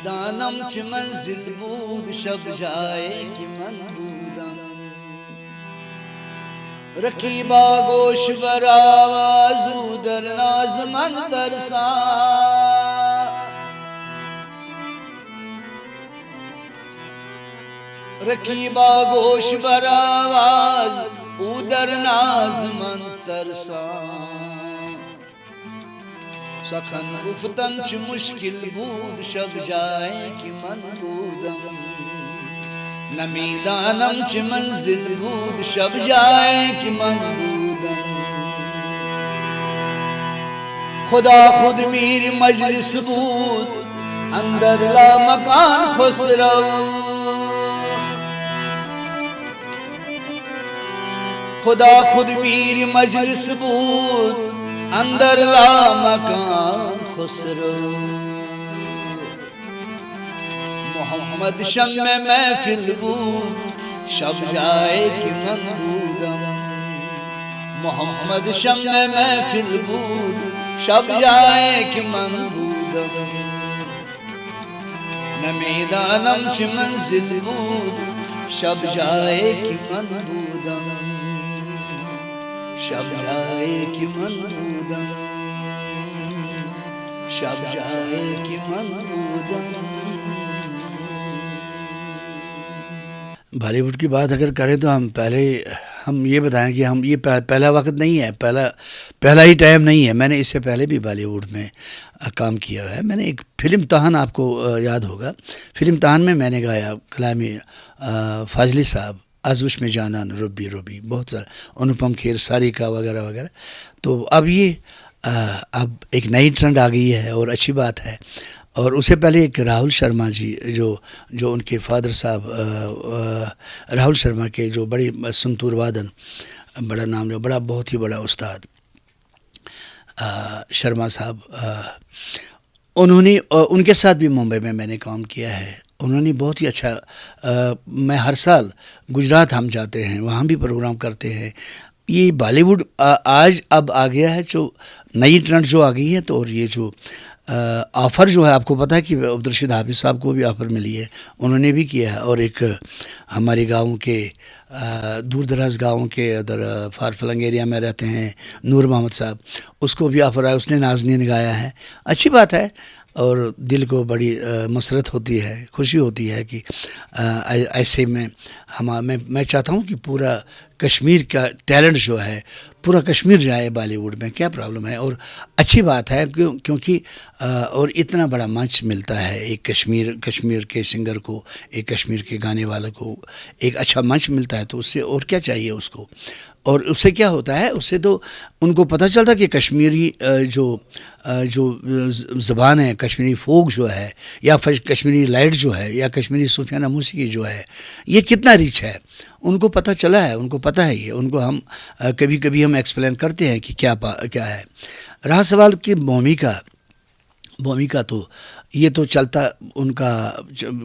دانم چ منزل بود شب جائے کی من بودم رقیبا گوش بر آوازو در ناز من ترسا رقیبا گوش بر آواز او در ناز من ترسا سخن گفتن چ مشکل بود شب جائے کی من بودم نمیدانم چ منزل بود شب جائے کی من بودم خدا خود میری مجلس بود اندر لا مکان خسرو خدا خود میری مجلس بود اندر لا مکان خسرو محمد شمع محفل بود شب جائے کی من بودم محمد شمع محفل بود شب جائے کی من بودم نمیدانم چ منزل بود شب جائے کی من بودم شب جائے کی من بودم شب جائے کی من بودم. بالی ووڈ کی بات اگر کریں تو ہم یہ بتائیں کہ ہم یہ پہلا وقت نہیں ہے، پہلا ہی ٹائم نہیں ہے. میں نے اس سے پہلے بھی بالی ووڈ میں کام کیا ہے. میں نے ایک فلم تہن، آپ کو یاد ہوگا، فلم تہن میں نے گایا کلام فاضلی صاحب، آزوش میں جانان ربی ربی، بہت سارا انوپم کھیر، ساریکا وغیرہ وغیرہ. تو اب ایک نئی ٹرینڈ آ گئی ہے اور اچھی بات ہے. اور اس سے پہلے ایک راہل شرما جی جو ان کے فادر صاحب راہل شرما کے جو بڑی سنتور وادن، بڑا نام ہے، بہت ہی بڑا استاد شرما صاحب، ان کے ساتھ بھی ممبئی میں نے کام کیا ہے. انہوں نے بہت ہی اچھا، میں ہر سال گجرات ہم جاتے ہیں، وہاں بھی پروگرام کرتے ہیں. یہ بالی ووڈ اب آ گیا ہے، جو نئی ٹرینڈ جو آ گئی ہے. تو اور یہ جو آفر جو ہے، آپ کو پتہ ہے کہ عبدالرشید حافظ صاحب کو بھی آفر ملی ہے، انہوں نے بھی کیا ہے. اور ایک ہمارے گاؤں کے دور دراز گاؤں کے ادھر فارفلنگ ایریا میں رہتے ہیں نور محمد صاحب، اس کو بھی آفر آیا، اس نے نازنین گایا ہے. اچھی بات ہے اور دل کو بڑی مسرت ہوتی ہے، خوشی ہوتی ہے کہ ایسے میں چاہتا ہوں کہ پورا کشمیر کا ٹیلنٹ جو ہے پورا کشمیر جائے بالی ووڈ میں. کیا پرابلم ہے؟ اور اچھی بات ہے کیونکہ اور اتنا بڑا منچ ملتا ہے ایک کشمیر کے سنگر کو، ایک کشمیر کے گانے والے کو ایک اچھا منچ ملتا ہے. تو اس سے اور کیا چاہیے اس کو؟ اور اس سے کیا ہوتا ہے؟ اس سے تو ان کو پتہ چلتا کہ کشمیری جو زبان ہے، کشمیری فوک جو ہے، یا کشمیری لائٹ جو ہے، یا کشمیری صوفیانہ موسیقی جو ہے، یہ کتنا ریچ ہے. ان کو پتہ چلا ہے، ان کو پتہ ہے. یہ ان کو ہم کبھی ہم ایکسپلین کرتے ہیں کہ کیا ہے. رہا سوال کہ بومی کا تو یہ تو چلتا ان کا.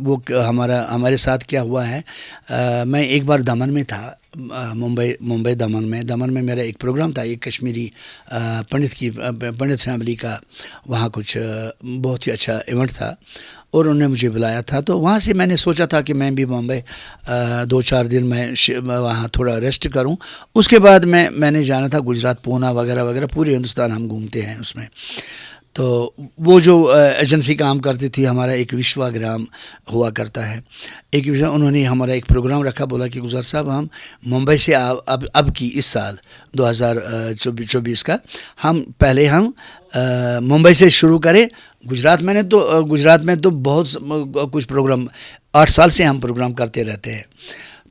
وہ ہمارے ساتھ کیا ہوا ہے، میں ایک بار دمن میں تھا، ممبئی دمن میں میرا ایک پروگرام تھا، ایک کشمیری پنڈت فیملی کا. وہاں کچھ بہت ہی اچھا ایونٹ تھا اور انہوں نے مجھے بلایا تھا. تو وہاں سے میں نے سوچا تھا کہ میں بھی ممبئی 2-4 دن میں وہاں تھوڑا ریسٹ کروں. اس کے بعد میں نے جانا تھا گجرات، پونا وغیرہ وغیرہ، پورے ہندوستان ہم گھومتے ہیں اس میں. تو وہ جو ایجنسی کام کرتی تھی، ہمارا ایک وشوا گرام ہوا کرتا ہے، انہوں نے ہمارا ایک پروگرام رکھا. بولا کہ گزار صاحب، ہم ممبئی سے اب کی اس سال 2024 کا ہم ممبئی سے شروع کریں. گجرات میں تو بہت کچھ پروگرام 8 سال سے ہم پروگرام کرتے رہتے ہیں.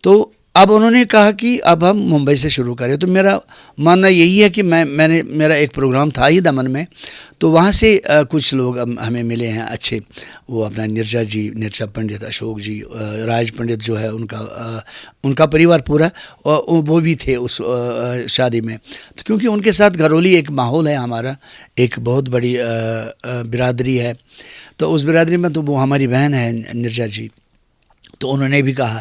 تو اب انہوں نے کہا کہ اب ہم ممبئی سے شروع کریں. تو میرا ماننا یہی ہے کہ میرا ایک پروگرام تھا ہی دمن میں. تو وہاں سے کچھ لوگ ہمیں ملے ہیں اچھے، وہ اپنا نرجا پنڈت، اشوک جی، راج پنڈت جو ہے ان کا پریوار پورا، وہ بھی تھے اس شادی میں. تو کیونکہ ان کے ساتھ گھرولی ایک ماحول ہے ہمارا، ایک بہت بڑی برادری ہے. تو اس برادری میں تو وہ ہماری بہن ہے نرجا جی. تو انہوں نے بھی کہا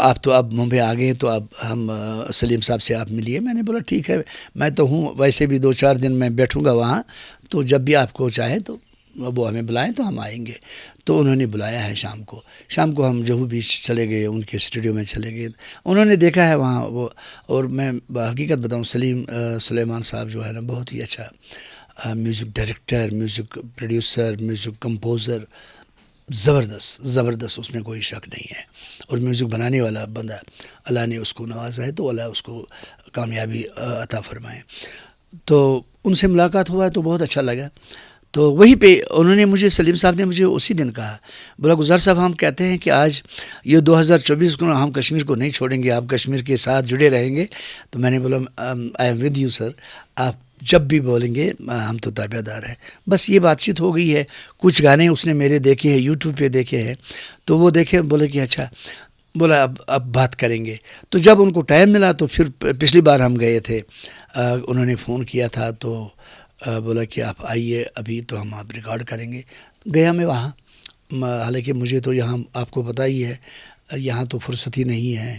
آپ تو اب ممبئی آ گئے، تو اب ہم سلیم صاحب سے آپ ملیے. میں نے بولا ٹھیک ہے، میں تو ہوں، ویسے بھی 2-4 دن میں بیٹھوں گا وہاں، تو جب بھی آپ کو چاہے تو وہ ہمیں بلائیں تو ہم آئیں گے. تو انہوں نے بلایا ہے شام کو ہم جہو بیچ چلے گئے, ان کے اسٹوڈیو میں چلے گئے. انہوں نے دیکھا ہے وہاں وہ, اور میں حقیقت بتاؤں سلیمان صاحب جو ہے نا بہت ہی اچھا music director, music producer, music composer, زبردست, اس میں کوئی شک نہیں ہے. اور میوزک بنانے والا بندہ, اللہ نے اس کو نوازا ہے تو اللہ اس کو کامیابی عطا فرمائے. تو ان سے ملاقات ہوا تو بہت اچھا لگا. تو وہیں پہ انہوں نے مجھے, سلیم صاحب نے مجھے اسی دن کہا, بولا گزار صاحب ہم کہتے ہیں کہ آج یہ 2024 کو ہم کشمیر کو نہیں چھوڑیں گے, آپ کشمیر کے ساتھ جڑے رہیں گے. تو میں نے بولا I am with you sir, آپ جب بھی بولیں گے ہم تو تابع دار ہیں. بس یہ بات چیت ہو گئی ہے. کچھ گانے اس نے میرے دیکھے ہیں, یوٹیوب پہ دیکھے ہیں, تو وہ دیکھے, بولے کہ اچھا, بولا اب بات کریں گے. تو جب ان کو ٹائم ملا تو پھر پچھلی بار ہم گئے تھے, انہوں نے فون کیا تھا تو بولا کہ آپ آئیے ابھی تو ہم آپ ریکارڈ کریں گے. گیا میں وہاں, حالانکہ مجھے تو یہاں آپ کو پتہ ہی ہے یہاں تو فرصت ہی نہیں ہے.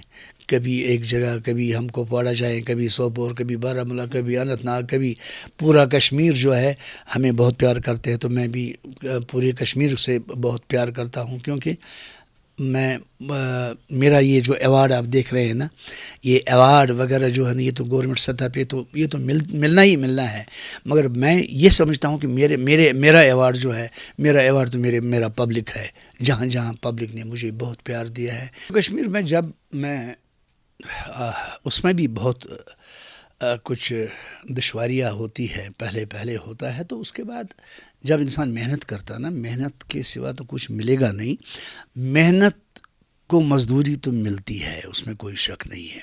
کبھی ایک جگہ, کبھی ہم کوپواڑہ جائیں, کبھی سوپور, کبھی بارہمولہ, کبھی اننت ناگ, کبھی پورا کشمیر جو ہے ہمیں بہت پیار کرتے ہیں. تو میں بھی پورے کشمیر سے بہت پیار کرتا ہوں, کیونکہ میں میرا یہ جو ایوارڈ آپ دیکھ رہے ہیں نا, یہ ایوارڈ وغیرہ جو ہے نا, یہ تو گورنمنٹ سطح پہ تو یہ تو ملنا ہی ملنا ہے. مگر میں یہ سمجھتا ہوں کہ میرا ایوارڈ جو ہے, میرا ایوارڈ تو میرا پبلک ہے. جہاں پبلک نے مجھے بہت پیار دیا ہے کشمیر میں, جب میں اس میں بھی بہت کچھ دشواریاں ہوتی ہے, پہلے ہوتا ہے. تو اس کے بعد جب انسان محنت کرتا نا, محنت کے سوا تو کچھ ملے گا نہیں. محنت کو مزدوری تو ملتی ہے, اس میں کوئی شک نہیں ہے.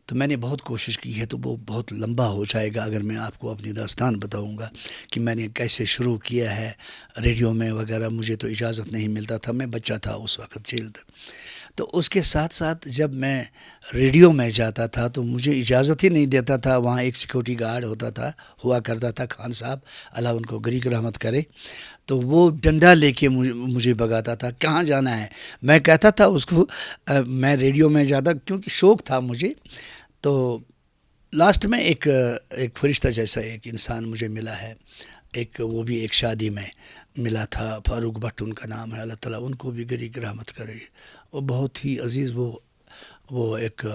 تو میں نے بہت کوشش کی ہے, تو وہ بہت لمبا ہو جائے گا اگر میں آپ کو اپنی داستان بتاؤں گا کہ میں نے کیسے شروع کیا ہے ریڈیو میں وغیرہ. مجھے تو اجازت نہیں ملتا تھا, میں بچہ تھا اس وقت, جلد. تو اس کے ساتھ ساتھ جب میں ریڈیو میں جاتا تھا تو مجھے اجازت ہی نہیں دیتا تھا. وہاں ایک سیکورٹی گارڈ ہوا کرتا تھا, خان صاحب, اللہ ان کو گریک رحمت کرے. تو وہ ڈنڈا لے کے مجھے بگاتا تھا, کہاں جانا ہے. میں کہتا تھا اس کو میں ریڈیو میں جاتا, کیونکہ شوق تھا مجھے. تو لاسٹ میں ایک فرشتہ جیسا ایک انسان مجھے ملا ہے, وہ بھی ایک شادی میں ملا تھا, فاروق بھٹ ان کا نام ہے, اللہ تعالیٰ ان کو بھی گریک رحمت کرے. وہ بہت ہی عزیز, وہ ایک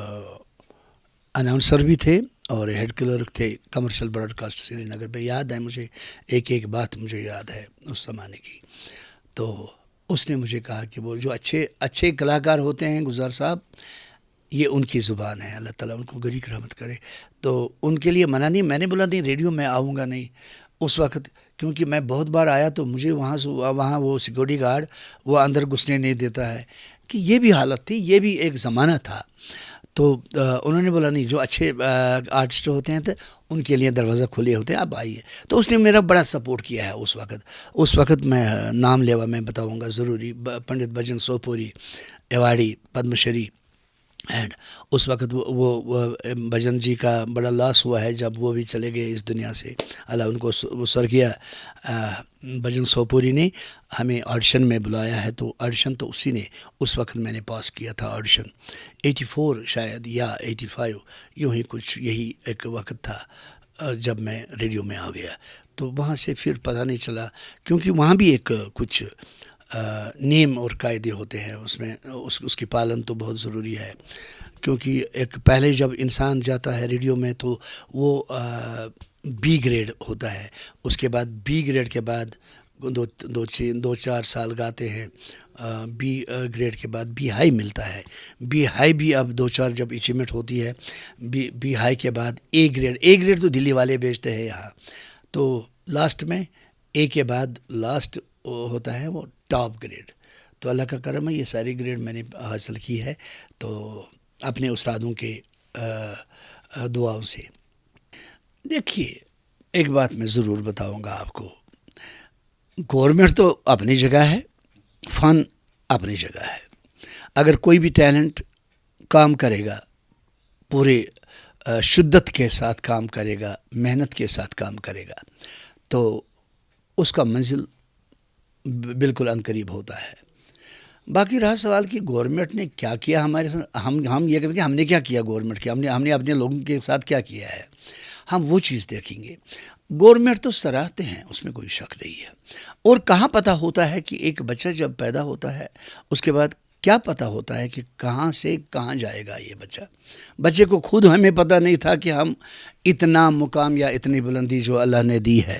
اناؤنسر بھی تھے اور ہیڈ کلرک تھے کمرشل براڈ کاسٹ سری نگر پہ. یاد ہے مجھے, ایک بات مجھے یاد ہے اس زمانے کی. تو اس نے مجھے کہا کہ وہ جو اچھے کلاکار ہوتے ہیں گزار صاحب, یہ ان کی زبان ہے, اللہ تعالیٰ ان کو گریک رحمت کرے. تو ان کے لیے منع نہیں. میں نے بولا نہیں, ریڈیو میں آؤں گا نہیں اس وقت, کیونکہ میں بہت بار آیا تو مجھے وہاں وہ سیکورٹی گارڈ وہ اندر گھسنے نہیں دیتا ہے, کہ یہ بھی حالت تھی, یہ بھی ایک زمانہ تھا. تو انہوں نے بولا نہیں, جو اچھے آرٹسٹ ہوتے ہیں تو ان کے لیے دروازہ کھلے ہوتے ہیں, آپ آئیے. تو اس نے میرا بڑا سپورٹ کیا ہے اس وقت میں نام لیوا میں بتاؤں گا ضروری, پنڈت بھجن سوپوری, ایوارڈی, پدم شری. اینڈ اس وقت وہ بھجن جی کا بڑا لاس ہوا ہے جب وہ بھی چلے گئے اس دنیا سے, اللہ ان کو سرگیا. بھجن سوپوری نے ہمیں آڈیشن میں بلایا ہے, تو آڈیشن تو اسی نے, اس وقت میں نے پاس کیا تھا آڈیشن 84 شاید یا 85, یوں ہی کچھ, یہی ایک وقت تھا جب میں ریڈیو میں آ گیا. تو وہاں سے پھر پتہ نہیں چلا, کیونکہ وہاں بھی ایک کچھ نیم اور قاعدے ہوتے ہیں, اس میں اس کی پالن تو بہت ضروری ہے. کیونکہ ایک پہلے جب انسان جاتا ہے ریڈیو میں تو وہ بی گریڈ ہوتا ہے, اس کے بعد بی گریڈ کے بعد دو چار سال گاتے ہیں, بی گریڈ کے بعد بی ہائی ملتا ہے. بی ہائی بھی اب 2-4 جب اچیومنٹ ہوتی ہے, بی ہائی کے بعد اے گریڈ تو دلی والے بیچتے ہیں یہاں. تو لاسٹ میں اے کے بعد لاسٹ ہوتا ہے وہ ٹاپ گریڈ. تو اللہ کا کرم ہے, یہ ساری گریڈ میں نے حاصل کی ہے, تو اپنے استادوں کے دعاؤں سے. دیکھیے, ایک بات میں ضرور بتاؤں گا آپ کو, گورنمنٹ تو اپنی جگہ ہے, فن اپنی جگہ ہے. اگر کوئی بھی ٹیلنٹ کام کرے گا, پورے شدت کے ساتھ کام کرے گا, محنت کے ساتھ کام کرے گا, تو اس کا منزل بالکل عنقریب ہوتا ہے. باقی رہا سوال کہ گورنمنٹ نے کیا کیا ہمارے ساتھ, ہم یہ کہتے ہیں کہ ہم نے کیا کیا گورنمنٹ کے, ہم نے اپنے لوگوں کے ساتھ کیا کیا ہے, ہم وہ چیز دیکھیں گے. گورنمنٹ تو سراہتے ہیں، اس میں کوئی شک نہیں ہے، اور کہاں پتہ ہوتا ہے کہ ایک بچہ جب پیدا ہوتا ہے اس کے بعد کیا پتہ ہوتا ہے کہ کہاں سے کہاں جائے گا یہ بچہ. بچے کو خود ہمیں پتہ نہیں تھا کہ ہم اتنا مقام یا اتنی بلندی جو اللہ نے دی ہے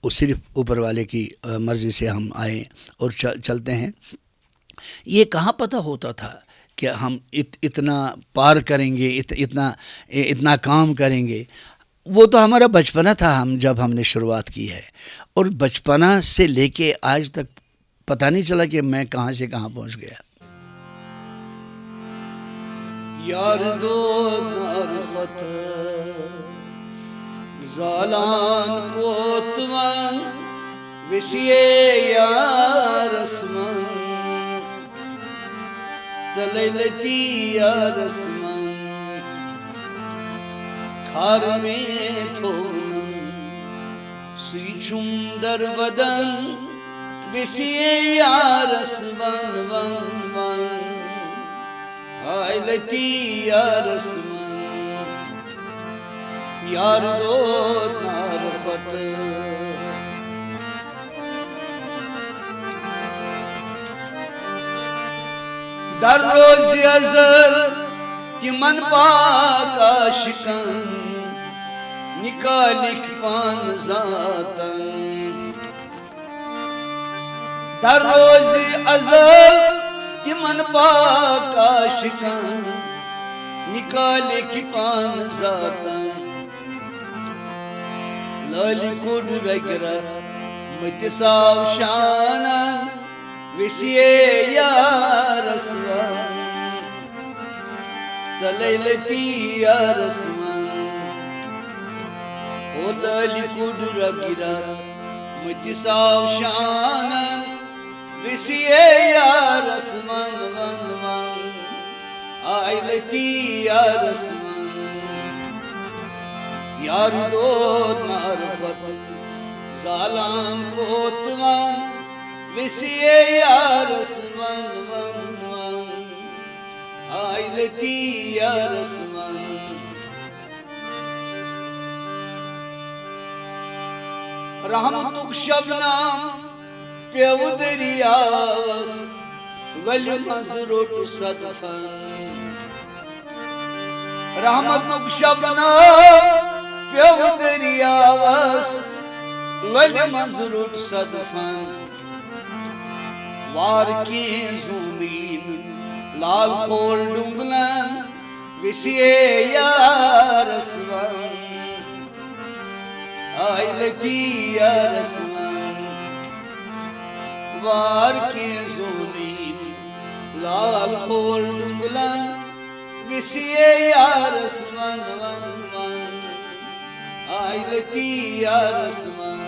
وہ صرف اوپر والے کی مرضی سے ہم آئیں اور چلتے ہیں. یہ کہاں پتہ ہوتا تھا کہ ہم اتنا پار کریں گے، اتنا کام کریں گے. وہ تو ہمارا بچپنا تھا جب ہم نے شروعات کی ہے، اور بچپنا سے لے کے آج تک پتہ نہیں چلا کہ میں کہاں سے کہاں پہنچ گیا. یار دو نارفت زالان کوتوان وسیے یا رسمن تلیلتی یا رسمن کھار میں تھونم سویچم در بدن وسیے یا رسمن ون ون آئلتی یا رسمن یار دو نارفت در روز ازل تمن پاک عاشقن نکالک پان ذاتن در روز ازل تمن پاک عاشقن نکالک پان ذاتن لالی کڑ رگرت متساو شانن وسیے یا رسمن تلیلتی یا رسمن او لالی کڑ رگرت متساو شانن وسیے یا رسمن ون ون آئلتی یا رسمن یار دو نارفت زالان کوتوان وسیے یا رسمن ون ون آئلتی یا رسمن رحمتک شبنام پیو دریاوس ولی مزروٹ صدفن رحمتک شبنام پیو دریاوس ولی مزروٹ صدفن وار کی زمین لال کھول ڈنگلن وسیے یا رسمن آئلتی یا رسمن وار کی زمین لال کھول ڈنگلن وسیے یا رسمن ون ون آئلتی یا رسمن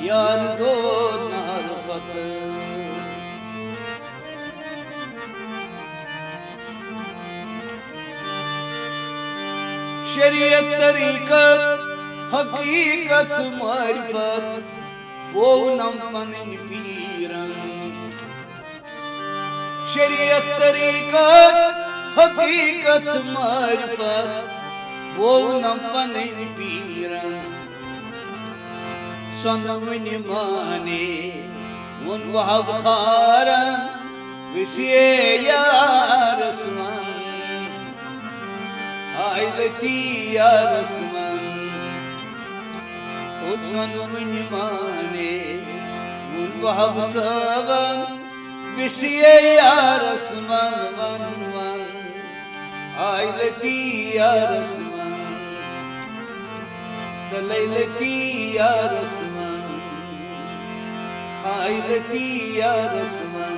یار دو نارفت شریعت طریقت حقیقت معرفت بونم پنن پیرن شریعت طریقت حقیقت معرفت بونم پنن پیرن سنون مانے ون وحب خارن وسیے یا رسمن آئلتی یا رسمن او سنون مانے ون وحب سبن وسیے یا رسمن ون ون آئلتی یا رسمن تلیلتی یا رسمن آئلتی یا رسمن